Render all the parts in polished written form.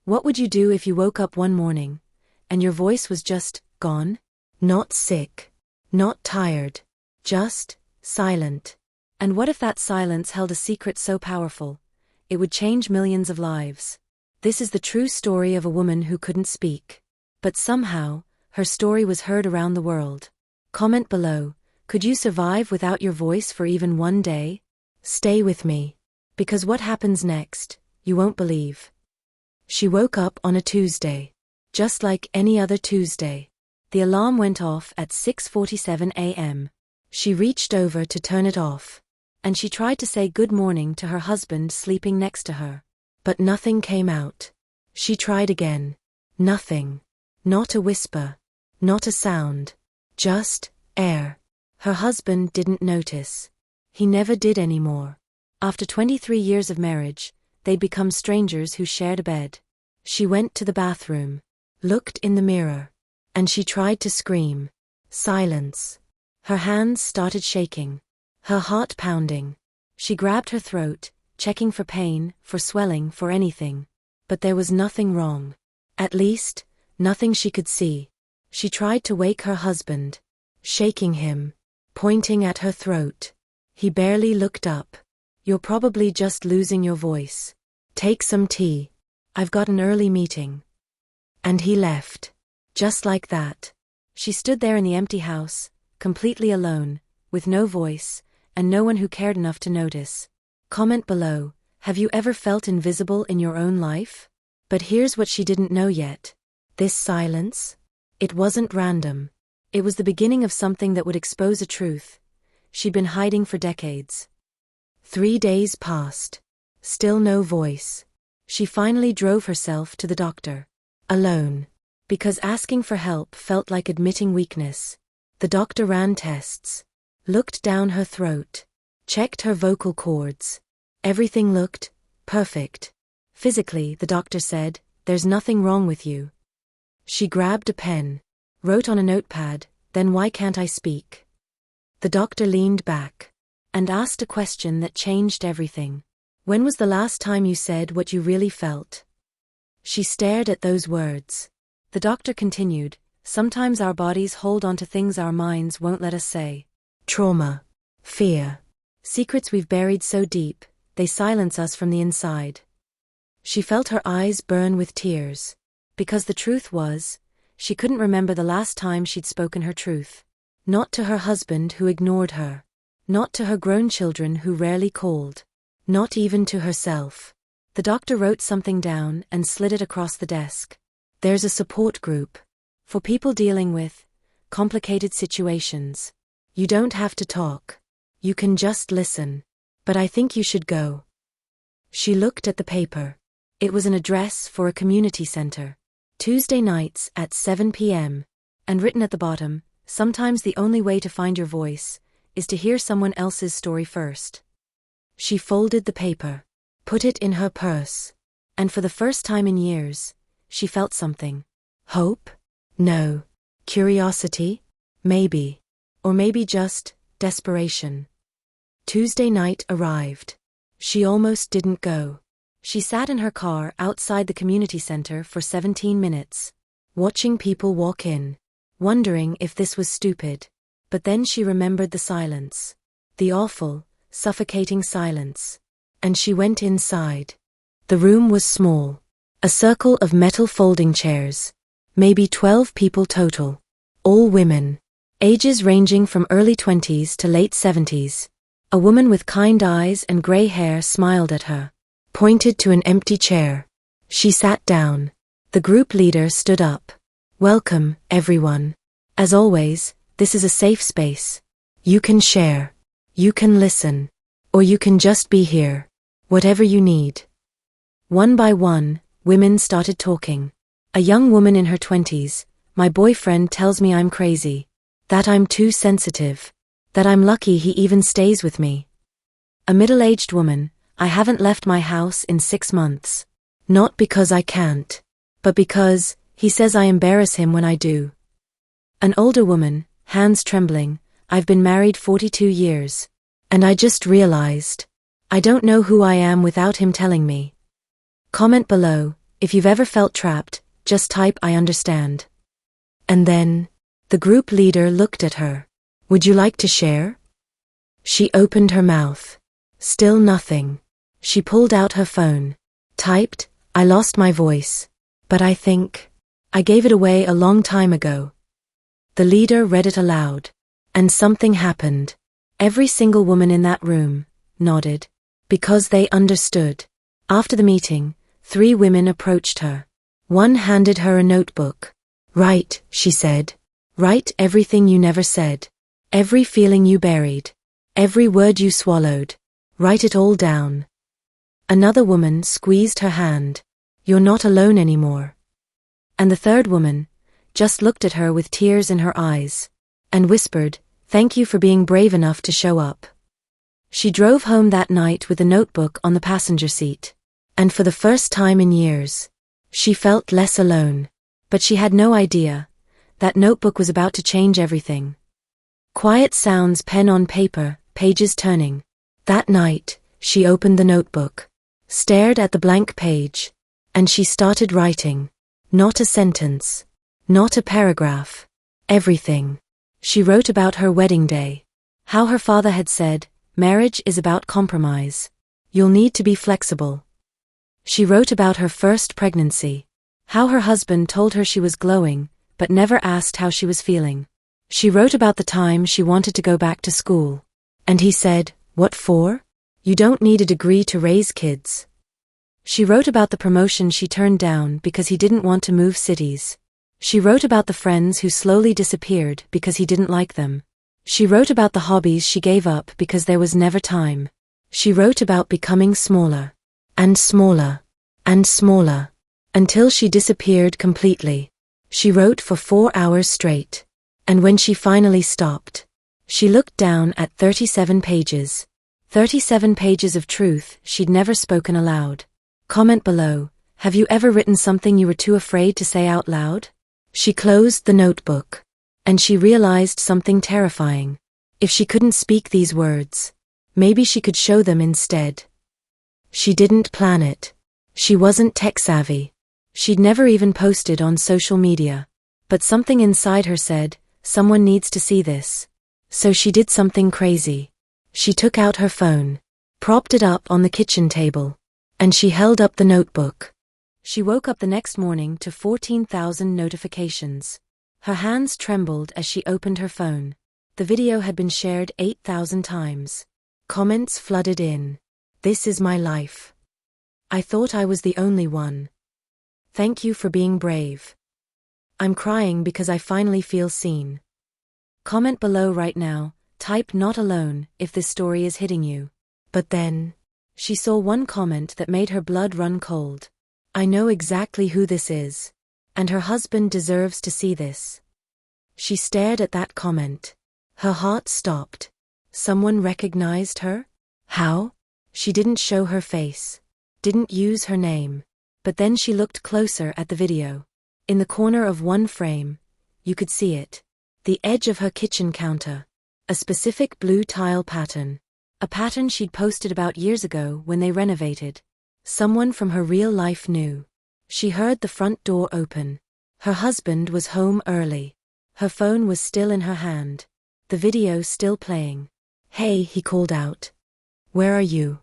What would you do if you woke up one morning, and your voice was just gone? Not sick. Not tired. Just silent. And what if that silence held a secret so powerful, it would change millions of lives? This is the true story of a woman who couldn't speak. But somehow, her story was heard around the world. Comment below, could you survive without your voice for even one day? Stay with me. Because what happens next, you won't believe. She woke up on a Tuesday. Just like any other Tuesday. The alarm went off at 6:47 a.m. She reached over to turn it off. And she tried to say good morning to her husband sleeping next to her. But nothing came out. She tried again. Nothing. Not a whisper. Not a sound. Just air. Her husband didn't notice. He never did anymore. After 23 years of marriage, they'd become strangers who shared a bed. She went to the bathroom. Looked in the mirror. And she tried to scream. Silence. Her hands started shaking. Her heart pounding. She grabbed her throat, checking for pain, for swelling, for anything. But there was nothing wrong. At least, nothing she could see. She tried to wake her husband. Shaking him. Pointing at her throat. He barely looked up. You're probably just losing your voice. Take some tea. I've got an early meeting. And he left. Just like that. She stood there in the empty house, completely alone, with no voice, and no one who cared enough to notice. Comment below, have you ever felt invisible in your own life? But here's what she didn't know yet. This silence? It wasn't random. It was the beginning of something that would expose a truth she'd been hiding for decades. 3 days passed. Still no voice. She finally drove herself to the doctor. Alone. Because asking for help felt like admitting weakness. The doctor ran tests. Looked down her throat. Checked her vocal cords. Everything looked perfect. Physically, the doctor said, there's nothing wrong with you. She grabbed a pen. Wrote on a notepad, then why can't I speak? The doctor leaned back. And asked a question that changed everything. When was the last time you said what you really felt? She stared at those words. The doctor continued, sometimes our bodies hold on to things our minds won't let us say. Trauma. Fear. Secrets we've buried so deep, they silence us from the inside. She felt her eyes burn with tears. Because the truth was, she couldn't remember the last time she'd spoken her truth. Not to her husband who ignored her. Not to her grown children who rarely called. Not even to herself. The doctor wrote something down and slid it across the desk. There's a support group. For people dealing with complicated situations. You don't have to talk. You can just listen. But I think you should go. She looked at the paper. It was an address for a community center. Tuesday nights at 7 p.m. And written at the bottom, sometimes the only way to find your voice is to hear someone else's story first. She folded the paper. Put it in her purse. And for the first time in years, she felt something. Hope? No. Curiosity? Maybe. Or maybe just desperation. Tuesday night arrived. She almost didn't go. She sat in her car outside the community center for 17 minutes, watching people walk in, wondering if this was stupid. But then she remembered the silence. The awful, suffocating silence. And she went inside. The room was small. A circle of metal folding chairs. Maybe 12 people total. All women. Ages ranging from early 20s to late 70s. A woman with kind eyes and gray hair smiled at her. Pointed to an empty chair. She sat down. The group leader stood up. Welcome, everyone. As always, this is a safe space. You can share. You can listen. Or you can just be here. Whatever you need. One by one, women started talking. A young woman in her 20s, my boyfriend tells me I'm crazy. That I'm too sensitive. That I'm lucky he even stays with me. A middle-aged woman, I haven't left my house in 6 months. Not because I can't. But because, he says I embarrass him when I do. An older woman, hands trembling, I've been married 42 years. And I just realized. I don't know who I am without him telling me. Comment below, If you've ever felt trapped, just type I understand. And then, the group leader looked at her. Would you like to share? She opened her mouth. Still nothing. She pulled out her phone. Typed, I lost my voice. But I think I gave it away a long time ago. The leader read it aloud. And something happened. Every single woman in that room nodded. Because they understood. After the meeting, 3 women approached her. One handed her a notebook. Write, she said. Write everything you never said. Every feeling you buried. Every word you swallowed. Write it all down. Another woman squeezed her hand. You're not alone anymore. And the third woman just looked at her with tears in her eyes and whispered, thank you for being brave enough to show up. She drove home that night with a notebook on the passenger seat. And for the first time in years, she felt less alone. But she had no idea that notebook was about to change everything. Quiet sounds, pen on paper, pages turning. That night, she opened the notebook, stared at the blank page, and she started writing. Not a sentence. Not a paragraph. Everything. She wrote about her wedding day. How her father had said, marriage is about compromise. You'll need to be flexible. She wrote about her first pregnancy. How her husband told her she was glowing, but never asked how she was feeling. She wrote about the time she wanted to go back to school. And he said, what for? You don't need a degree to raise kids. She wrote about the promotion she turned down because he didn't want to move cities. She wrote about the friends who slowly disappeared because he didn't like them. She wrote about the hobbies she gave up because there was never time. She wrote about becoming smaller, and smaller, and smaller, until she disappeared completely. She wrote for 4 hours straight. And when she finally stopped, she looked down at 37 pages. 37 pages of truth she'd never spoken aloud. Comment below, have you ever written something you were too afraid to say out loud? She closed the notebook. And she realized something terrifying. If she couldn't speak these words, maybe she could show them instead. She didn't plan it. She wasn't tech-savvy. She'd never even posted on social media. But something inside her said, someone needs to see this. So she did something crazy. She took out her phone, propped it up on the kitchen table, and she held up the notebook. She woke up the next morning to 14,000 notifications. Her hands trembled as she opened her phone. The video had been shared 8,000 times. Comments flooded in. This is my life. I thought I was the only one. Thank you for being brave. I'm crying because I finally feel seen. Comment below right now, type not alone if this story is hitting you. But then, she saw one comment that made her blood run cold. I know exactly who this is. And her husband deserves to see this. She stared at that comment. Her heart stopped. Someone recognized her? How? She didn't show her face. Didn't use her name. But then she looked closer at the video. In the corner of one frame, you could see it. The edge of her kitchen counter. A specific blue tile pattern. A pattern she'd posted about years ago when they renovated. Someone from her real life knew. She heard the front door open. Her husband was home early. Her phone was still in her hand. The video still playing. Hey, he called out. Where are you?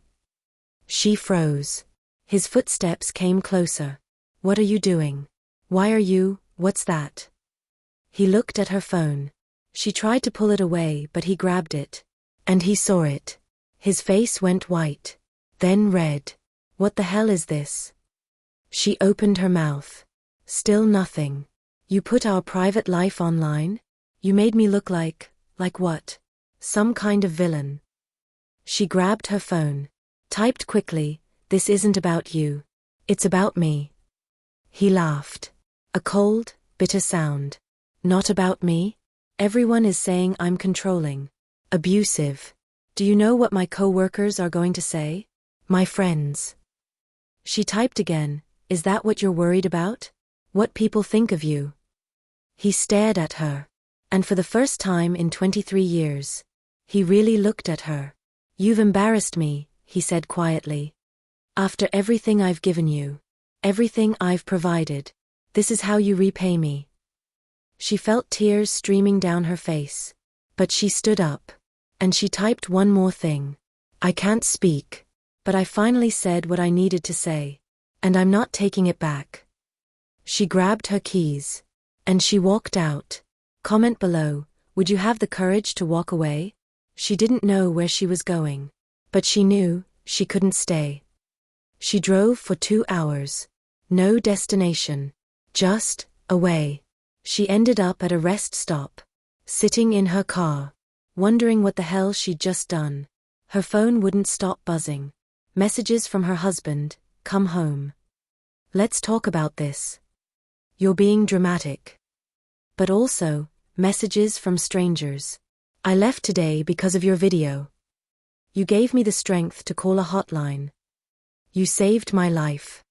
She froze. His footsteps came closer. What are you doing? Why are you, what's that? He looked at her phone. She tried to pull it away, but he grabbed it. And he saw it. His face went white. Then red. What the hell is this? She opened her mouth. Still nothing. You put our private life online? You made me look like what? Some kind of villain. She grabbed her phone. Typed quickly, this isn't about you. It's about me. He laughed. A cold, bitter sound. Not about me? Everyone is saying I'm controlling. Abusive. Do you know what my co-workers are going to say? My friends. She typed again, is that what you're worried about? What people think of you? He stared at her. And for the first time in 23 years, he really looked at her. You've embarrassed me, he said quietly. After everything I've given you. Everything I've provided. This is how you repay me. She felt tears streaming down her face. But she stood up. And she typed one more thing. I can't speak. But I finally said what I needed to say. And I'm not taking it back. She grabbed her keys. And she walked out. Comment below, would you have the courage to walk away? She didn't know where she was going. But she knew she couldn't stay. She drove for 2 hours. No destination. Just away. She ended up at a rest stop. Sitting in her car. Wondering what the hell she'd just done. Her phone wouldn't stop buzzing. Messages from her husband, come home. Let's talk about this. You're being dramatic. But also, messages from strangers. I left today because of your video. You gave me the strength to call a hotline. You saved my life.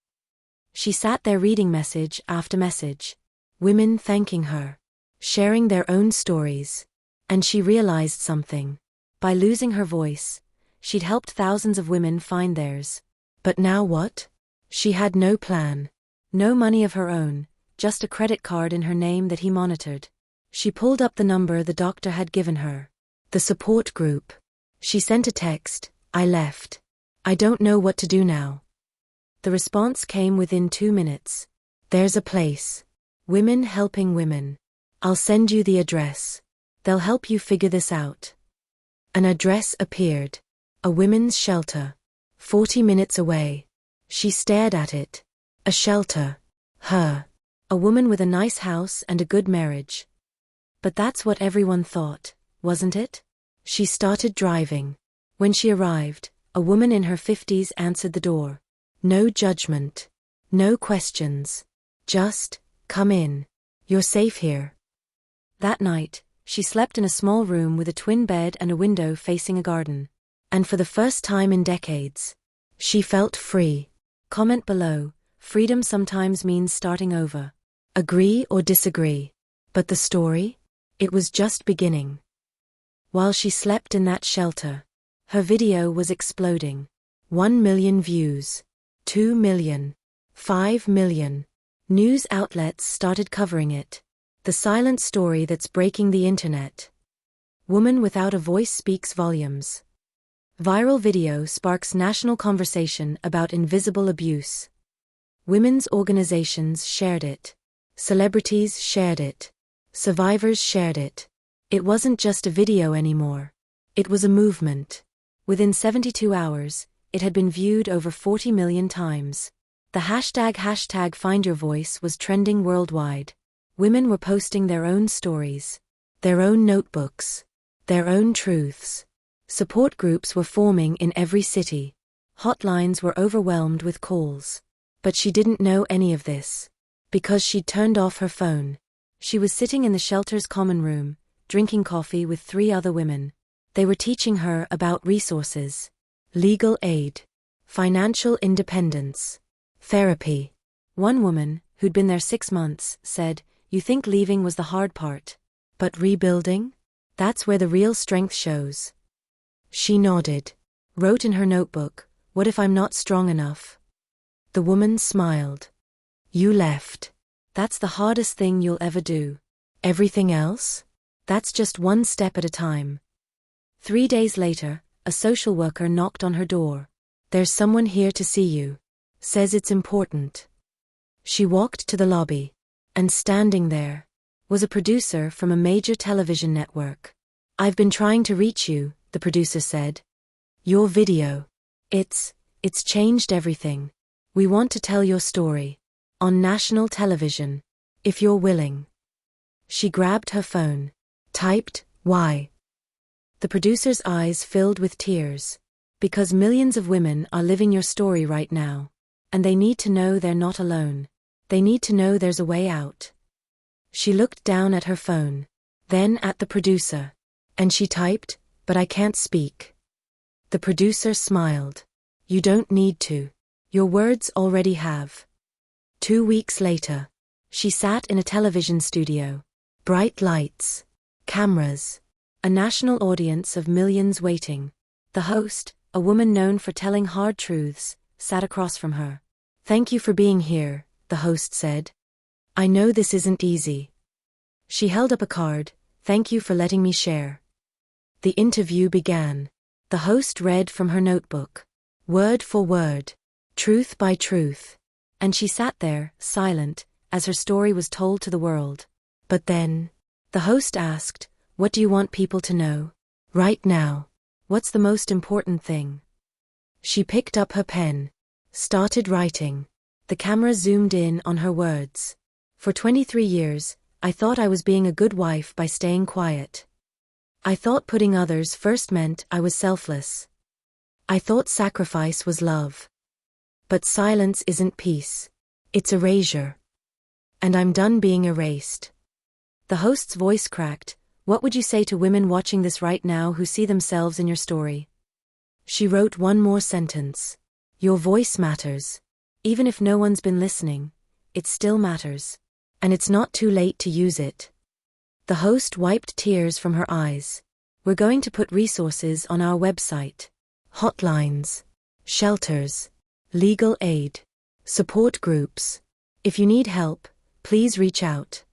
She sat there reading message after message. Women thanking her. Sharing their own stories. And she realized something. By losing her voice, she'd helped thousands of women find theirs. But now what? She had no plan. No money of her own, just a credit card in her name that he monitored. She pulled up the number the doctor had given her. The support group. She sent a text, I left. I don't know what to do now. The response came within 2 minutes. There's a place. Women helping women. I'll send you the address. They'll help you figure this out. An address appeared. A women's shelter. 40 minutes away. She stared at it. A shelter. Her. A woman with a nice house and a good marriage. But that's what everyone thought, wasn't it? She started driving. When she arrived, a woman in her 50s answered the door. No judgment. No questions. Just, come in. You're safe here. That night, she slept in a small room with a twin bed and a window facing a garden. And for the first time in decades, she felt free. Comment below, freedom sometimes means starting over. Agree or disagree. But the story? It was just beginning. While she slept in that shelter, her video was exploding. 1 million views. 2 million. 5 million. News outlets started covering it. The silent story that's breaking the internet. Woman without a voice speaks volumes. Viral video sparks national conversation about invisible abuse. Women's organizations shared it. Celebrities shared it. Survivors shared it. It wasn't just a video anymore. It was a movement. Within 72 hours, it had been viewed over 40 million times. The hashtag #FindYourVoice was trending worldwide. Women were posting their own stories, their own notebooks, their own truths. Support groups were forming in every city. Hotlines were overwhelmed with calls. But she didn't know any of this. Because she'd turned off her phone. She was sitting in the shelter's common room, drinking coffee with 3 other women. They were teaching her about resources, legal aid, financial independence, therapy. One woman, who'd been there 6 months, said, "You think leaving was the hard part. But rebuilding? That's where the real strength shows." She nodded. Wrote in her notebook, "What if I'm not strong enough?" The woman smiled. "You left. That's the hardest thing you'll ever do. Everything else? That's just one step at a time." 3 days later, a social worker knocked on her door. "There's someone here to see you. Says it's important." She walked to the lobby. And standing there was a producer from a major television network. "I've been trying to reach you," the producer said. "Your video. It's changed everything. We want to tell your story. On national television. If you're willing." She grabbed her phone. Typed, "Why?" The producer's eyes filled with tears. "Because millions of women are living your story right now. And they need to know they're not alone. They need to know there's a way out." She looked down at her phone. Then at the producer. And she typed, "But I can't speak." The producer smiled. "You don't need to. Your words already have." 2 weeks later, she sat in a television studio. Bright lights. Cameras. A national audience of millions waiting. The host, a woman known for telling hard truths, sat across from her. Thank you for being here, the host said. I know this isn't easy. She held up a card. Thank you for letting me share. The interview began. The host read from her notebook, word for word, truth by truth, and she sat there, silent, as her story was told to the world. But then, the host asked, what do you want people to know? Right now. What's the most important thing? She picked up her pen, started writing. The camera zoomed in on her words. For 23 years, I thought I was being a good wife by staying quiet. I thought putting others first meant I was selfless. I thought sacrifice was love. But silence isn't peace. It's erasure. And I'm done being erased. The host's voice cracked. What would you say to women watching this right now who see themselves in your story? She wrote one more sentence. Your voice matters. Even if no one's been listening, it still matters. And it's not too late to use it. The host wiped tears from her eyes. We're going to put resources on our website. Hotlines, shelters, legal aid, support groups. If you need help, please reach out.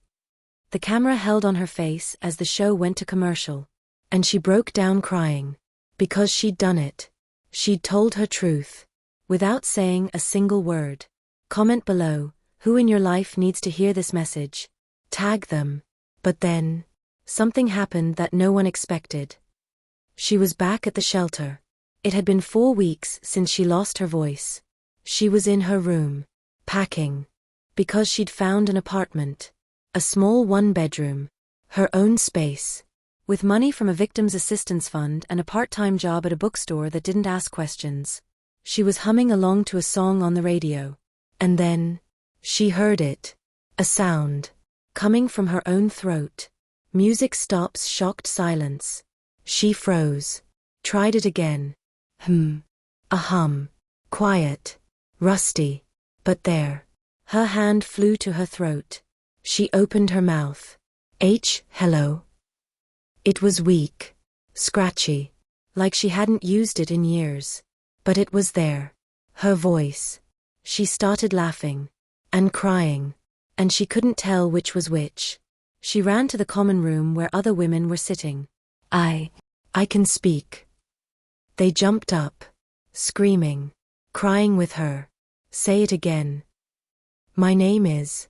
The camera held on her face as the show went to commercial. And she broke down crying. Because she'd done it. She'd told her truth. Without saying a single word. Comment below, who in your life needs to hear this message? Tag them. But then, something happened that no one expected. She was back at the shelter. It had been 4 weeks since she lost her voice. She was in her room, packing. Because she'd found an apartment. A small 1-bedroom. Her own space. With money from a victim's assistance fund and a part-time job at a bookstore that didn't ask questions. She was humming along to a song on the radio. And then, she heard it. A sound. Coming from her own throat. Music stops, shocked silence. She froze. Tried it again. A hum. Quiet. Rusty. But there. Her hand flew to her throat. She opened her mouth. Hello. It was weak. Scratchy. Like she hadn't used it in years. But it was there. Her voice. She started laughing. And crying. And she couldn't tell which was which. She ran to the common room where other women were sitting. I can speak. They jumped up. Screaming. Crying with her. Say it again. My name is.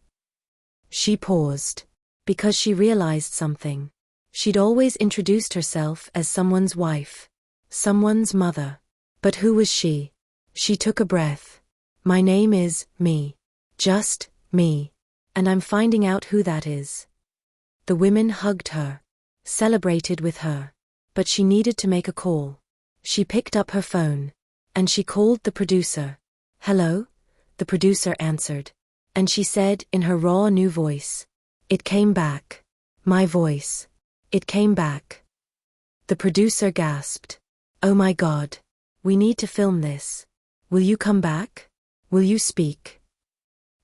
She paused. Because she realized something. She'd always introduced herself as someone's wife. Someone's mother. But who was she? She took a breath. My name is me. Just me. And I'm finding out who that is. The women hugged her. Celebrated with her. But she needed to make a call. She picked up her phone. And she called the producer. Hello? The producer answered. And she said in her raw new voice. It came back. My voice. It came back. The producer gasped. Oh my God. We need to film this. Will you come back? Will you speak?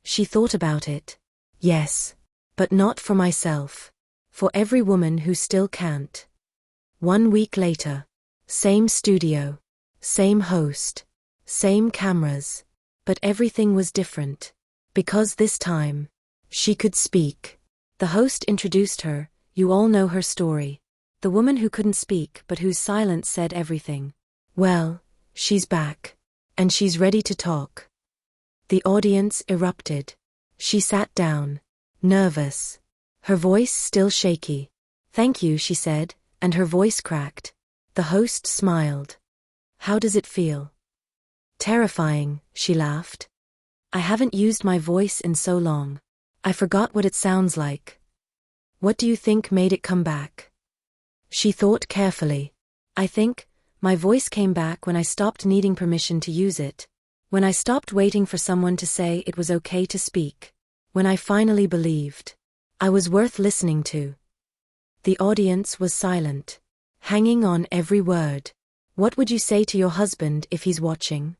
She thought about it. Yes. But not for myself. For every woman who still can't. 1 week later. Same studio. Same host. Same cameras. But everything was different. Because this time, she could speak. The host introduced her. You all know her story. The woman who couldn't speak but whose silence said everything. Well, she's back. And she's ready to talk. The audience erupted. She sat down. Nervous. Her voice still shaky. Thank you, she said, and her voice cracked. The host smiled. How does it feel? Terrifying, she laughed. I haven't used my voice in so long. I forgot what it sounds like. What do you think made it come back? She thought carefully. I think, my voice came back when I stopped needing permission to use it. When I stopped waiting for someone to say it was okay to speak. When I finally believed. I was worth listening to. The audience was silent. Hanging on every word. What would you say to your husband if he's watching?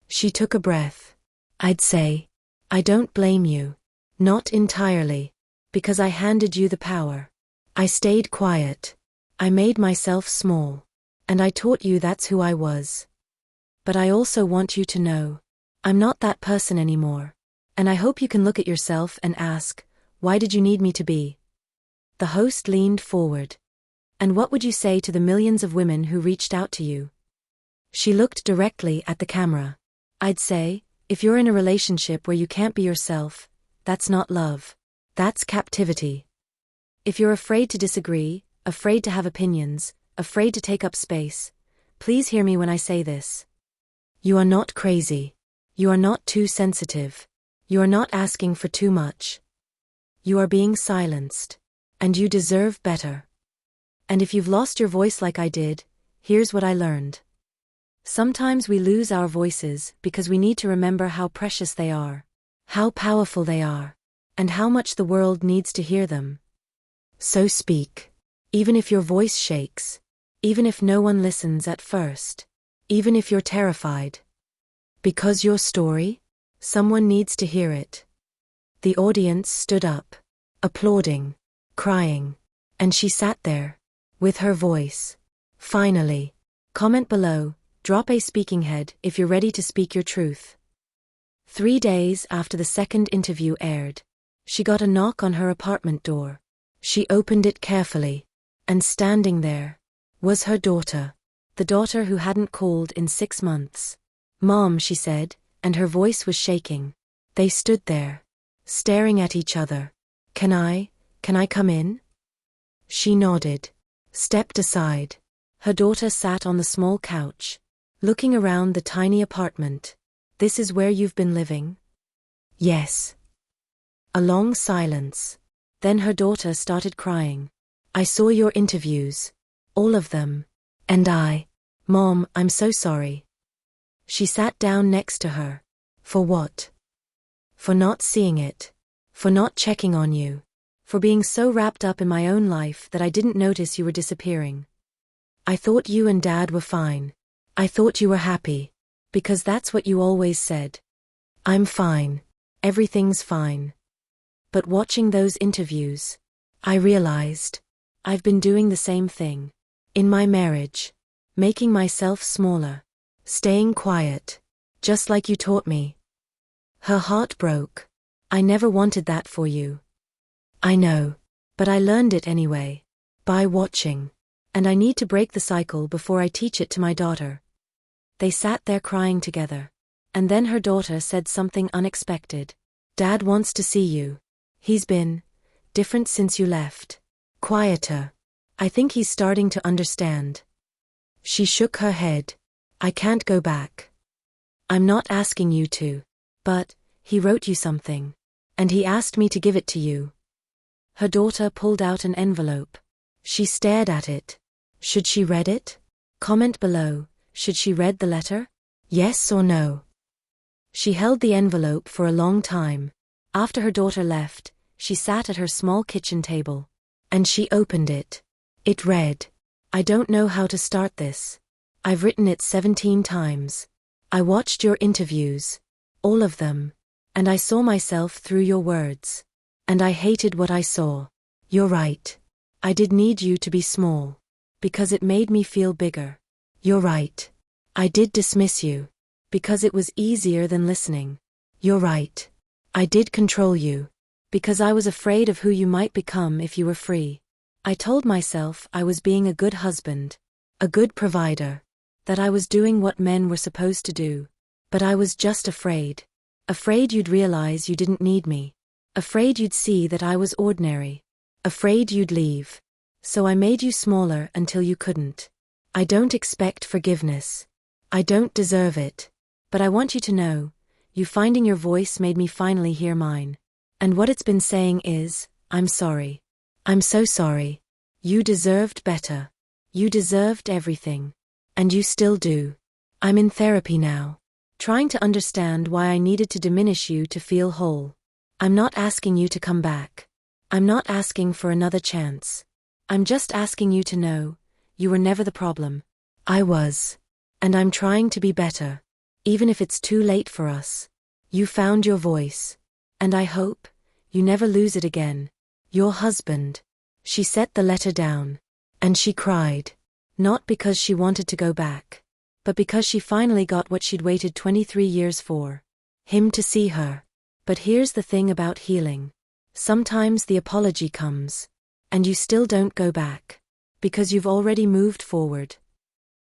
She took a breath. I'd say, I don't blame you. Not entirely. Because I handed you the power. I stayed quiet. I made myself small. And I taught you that's who I was. But I also want you to know. I'm not that person anymore. And I hope you can look at yourself and ask, why did you need me to be? The host leaned forward. And what would you say to the millions of women who reached out to you? She looked directly at the camera. I'd say, if you're in a relationship where you can't be yourself, that's not love. That's captivity. If you're afraid to disagree, afraid to have opinions, afraid to take up space, please hear me when I say this. You are not crazy. You are not too sensitive. You are not asking for too much. You are being silenced. And you deserve better. And if you've lost your voice like I did, here's what I learned. Sometimes we lose our voices because we need to remember how precious they are, how powerful they are, and how much the world needs to hear them. So speak. Even if your voice shakes. Even if no one listens at first. Even if you're terrified. Because your story, someone needs to hear it. The audience stood up, applauding, crying, and she sat there, with her voice. Finally. Comment below, drop a speaking head if you're ready to speak your truth. 3 days after the second interview aired, she got a knock on her apartment door. She opened it carefully, and standing there, was her daughter, the daughter who hadn't called in 6 months. Mom, she said, and her voice was shaking. They stood there, staring at each other. Can I come in? She nodded, stepped aside. Her daughter sat on the small couch, looking around the tiny apartment. This is where you've been living? Yes. A long silence. Then her daughter started crying. I saw your interviews. All of them. And Mom, I'm so sorry. She sat down next to her. For what? For not seeing it. For not checking on you. For being so wrapped up in my own life that I didn't notice you were disappearing. I thought you and Dad were fine. I thought you were happy. Because that's what you always said. I'm fine. Everything's fine. But watching those interviews, I realized, I've been doing the same thing. In my marriage. Making myself smaller. Staying quiet. Just like you taught me. Her heart broke. I never wanted that for you. I know. But I learned it anyway. By watching. And I need to break the cycle before I teach it to my daughter. They sat there crying together. And then her daughter said something unexpected. Dad wants to see you. He's been different since you left. Quieter. I think he's starting to understand. She shook her head. I can't go back. I'm not asking you to. But he wrote you something. And he asked me to give it to you. Her daughter pulled out an envelope. She stared at it. Should she read it? Comment below, should she read the letter? Yes or no? She held the envelope for a long time. After her daughter left, she sat at her small kitchen table. And she opened it. It read, I don't know how to start this. I've written it 17 times. I watched your interviews. All of them. And I saw myself through your words. And I hated what I saw. You're right. I did need you to be small. Because it made me feel bigger. You're right. I did dismiss you. Because it was easier than listening. You're right. I did control you. Because I was afraid of who you might become if you were free. I told myself I was being a good husband. A good provider. That I was doing what men were supposed to do. But I was just afraid. Afraid you'd realize you didn't need me. Afraid you'd see that I was ordinary. Afraid you'd leave. So I made you smaller until you couldn't. I don't expect forgiveness. I don't deserve it. But I want you to know, you finding your voice made me finally hear mine. And what it's been saying is, I'm sorry. I'm so sorry. You deserved better. You deserved everything. And you still do. I'm in therapy now. Trying to understand why I needed to diminish you to feel whole. I'm not asking you to come back. I'm not asking for another chance. I'm just asking you to know, you were never the problem. I was. And I'm trying to be better. Even if it's too late for us. You found your voice. And I hope, you never lose it again. Your husband. She set the letter down. And she cried. Not because she wanted to go back. But because she finally got what she'd waited 23 years for. him to see her. But here's the thing about healing. Sometimes the apology comes, and you still don't go back, because you've already moved forward.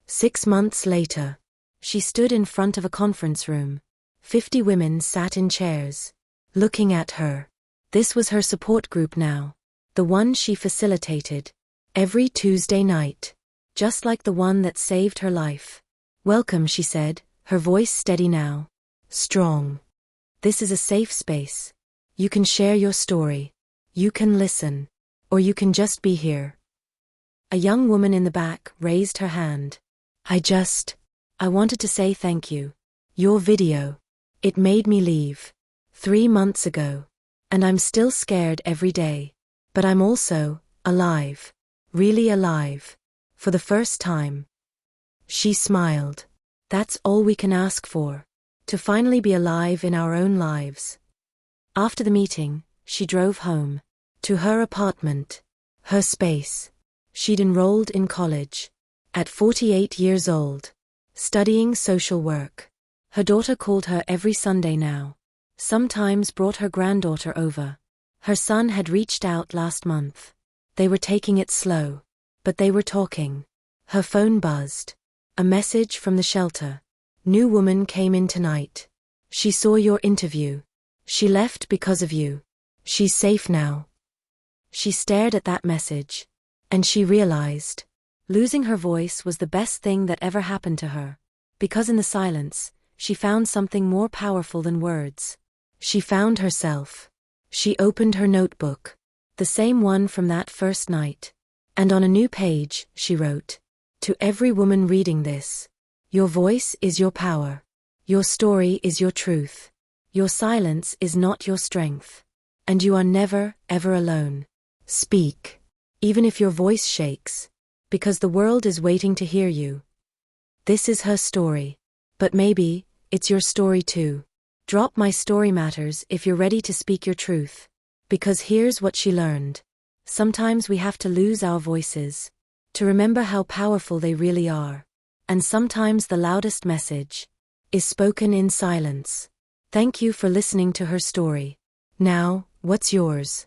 6 months later, she stood in front of a conference room. 50 women sat in chairs, looking at her. This was her support group now, the one she facilitated every Tuesday night, just like the one that saved her life. "Welcome," she said, her voice steady now, strong. "This is a safe space. You can share your story. You can listen. Or you can just be here." A young woman in the back raised her hand. I wanted to say thank you. Your video. It made me leave 3 months ago. And I'm still scared every day. But I'm also alive. Really alive. For the first time." She smiled. That's all we can ask for. To finally be alive in our own lives. After the meeting, she drove home. To her apartment. Her space. She'd enrolled in college. At 48 years old. Studying social work. Her daughter called her every Sunday now. Sometimes brought her granddaughter over. Her son had reached out last month. They were taking it slow. But they were talking. Her phone buzzed. A message from the shelter. "New woman came in tonight. She saw your interview. She left because of you. She's safe now." She stared at that message. And she realized. Losing her voice was the best thing that ever happened to her. Because in the silence, she found something more powerful than words. She found herself. She opened her notebook. The same one from that first night. And on a new page, she wrote, "To every woman reading this. Your voice is your power. Your story is your truth. Your silence is not your strength. And you are never, ever alone. Speak. Even if your voice shakes. Because the world is waiting to hear you." This is her story. But maybe, it's your story too. Drop My Story Matters if you're ready to speak your truth. Because here's what she learned. Sometimes we have to lose our voices. To remember how powerful they really are. And sometimes the loudest message is spoken in silence. Thank you for listening to her story. Now, what's yours?